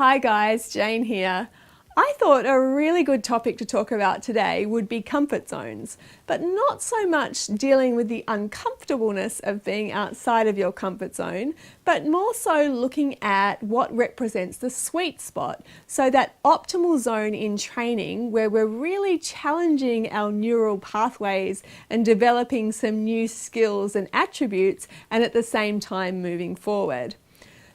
Hi guys, Jane here. I thought a really good topic to talk about today would be comfort zones, but not so much dealing with the uncomfortableness of being outside of your comfort zone, but more so looking at what represents the sweet spot, so that optimal zone in training where we're really challenging our neural pathways and developing some new skills and attributes, and at the same time moving forward.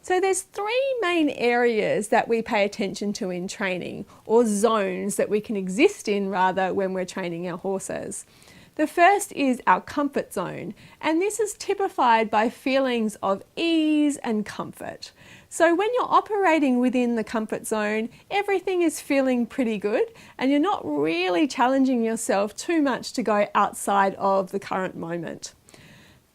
So there's three main areas that we pay attention to in training, or zones that we can exist in rather when we're training our horses. The first is our comfort zone, and this is typified by feelings of ease and comfort. So when you're operating within the comfort zone, everything is feeling pretty good and you're not really challenging yourself too much to go outside of the current moment.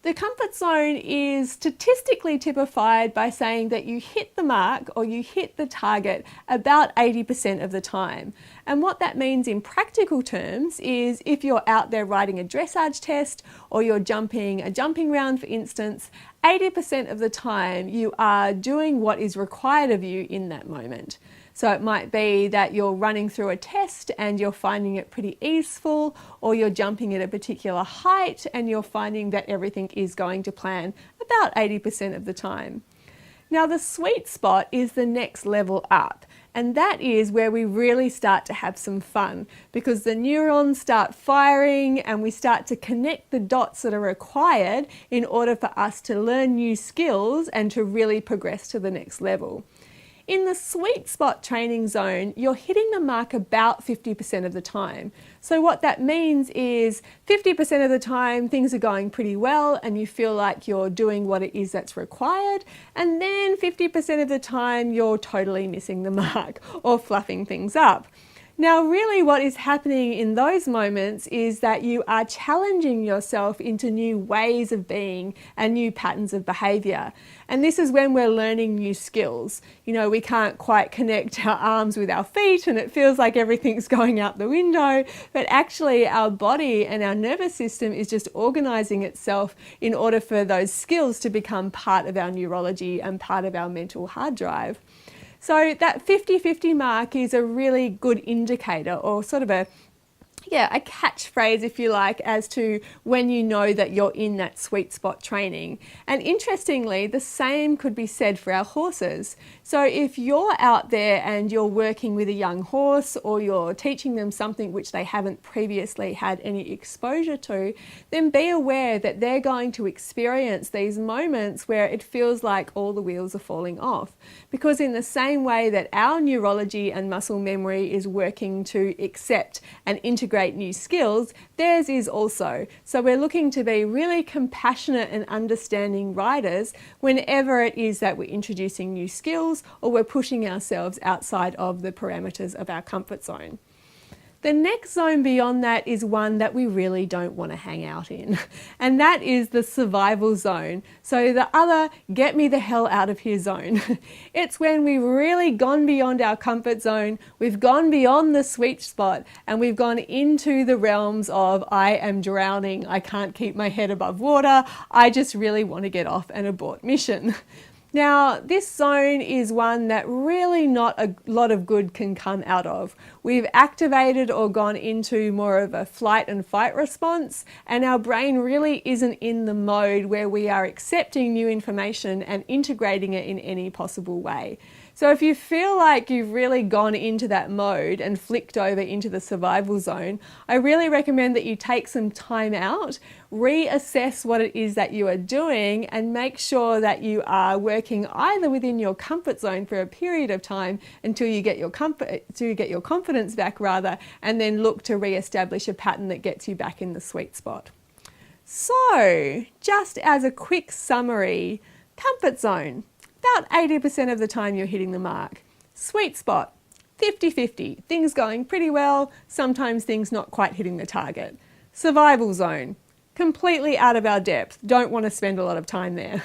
The comfort zone is statistically typified by saying that you hit the mark or you hit the target about 80% of the time. And what that means in practical terms is if you're out there riding a dressage test or you're jumping a jumping round, for instance, 80% of the time you are doing what is required of you in that moment. So it might be that you're running through a test and you're finding it pretty easeful, or you're jumping at a particular height and you're finding that everything is going to plan about 80% of the time. Now the sweet spot is the next level up, and that is where we really start to have some fun, because the neurons start firing and we start to connect the dots that are required in order for us to learn new skills and to really progress to the next level. In the sweet spot training zone, you're hitting the mark about 50% of the time. So what that means is 50% of the time things are going pretty well and you feel like you're doing what it is that's required, and then 50% of the time you're totally missing the mark or fluffing things up. Now, really what is happening in those moments is that you are challenging yourself into new ways of being and new patterns of behaviour. And this is when we're learning new skills. You know, we can't quite connect our arms with our feet and it feels like everything's going out the window, but actually our body and our nervous system is just organising itself in order for those skills to become part of our neurology and part of our mental hard drive. So that 50-50 mark is a really good indicator, or sort of a catchphrase, if you like, as to when you know that you're in that sweet spot training. And interestingly, the same could be said for our horses. So if you're out there and you're working with a young horse, or you're teaching them something which they haven't previously had any exposure to, then be aware that they're going to experience these moments where it feels like all the wheels are falling off. Because in the same way that our neurology and muscle memory is working to accept and integrate new skills, theirs is also. So we're looking to be really compassionate and understanding riders whenever it is that we're introducing new skills or we're pushing ourselves outside of the parameters of our comfort zone. The next zone beyond that is one that we really don't want to hang out in, and that is the survival zone. So the other get me the hell out of here zone. It's when we've really gone beyond our comfort zone, we've gone beyond the sweet spot, and we've gone into the realms of I am drowning, I can't keep my head above water, I just really want to get off and abort mission. Now, this zone is one that really not a lot of good can come out of. We've activated or gone into more of a flight and fight response, and our brain really isn't in the mode where we are accepting new information and integrating it in any possible way. So if you feel like you've really gone into that mode and flicked over into the survival zone, I really recommend that you take some time out, reassess what it is that you are doing, and make sure that you are working either within your comfort zone for a period of time until you get your confidence back, and then look to re-establish a pattern that gets you back in the sweet spot. So, just as a quick summary, comfort zone, about 80% of the time you're hitting the mark. Sweet spot, 50-50, things going pretty well, sometimes things not quite hitting the target. Survival zone, completely out of our depth, don't want to spend a lot of time there.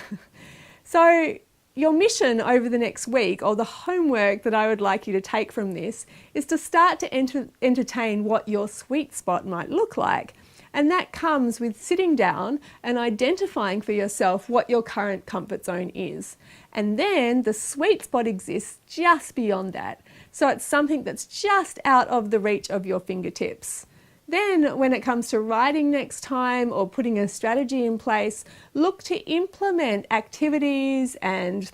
So your mission over the next week, or the homework that I would like you to take from this, is to start to entertain what your sweet spot might look like. And that comes with sitting down and identifying for yourself what your current comfort zone is. And then the sweet spot exists just beyond that. So it's something that's just out of the reach of your fingertips. Then when it comes to writing next time or putting a strategy in place, look to implement activities and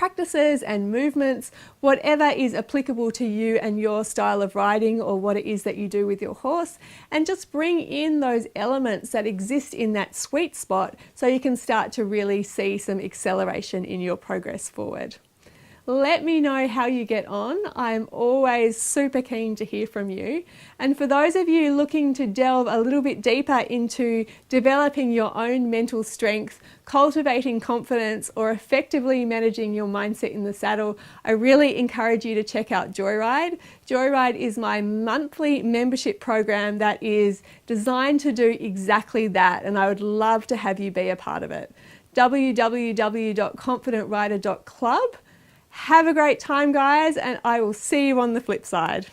practices and movements, whatever is applicable to you and your style of riding or what it is that you do with your horse, and just bring in those elements that exist in that sweet spot so you can start to really see some acceleration in your progress forward. Let me know how you get on. I'm always super keen to hear from you. And for those of you looking to delve a little bit deeper into developing your own mental strength, cultivating confidence, or effectively managing your mindset in the saddle, I really encourage you to check out Joyride. Joyride is my monthly membership program that is designed to do exactly that, and I would love to have you be a part of it. www.confidentrider.club. Have a great time, guys, and I will see you on the flip side.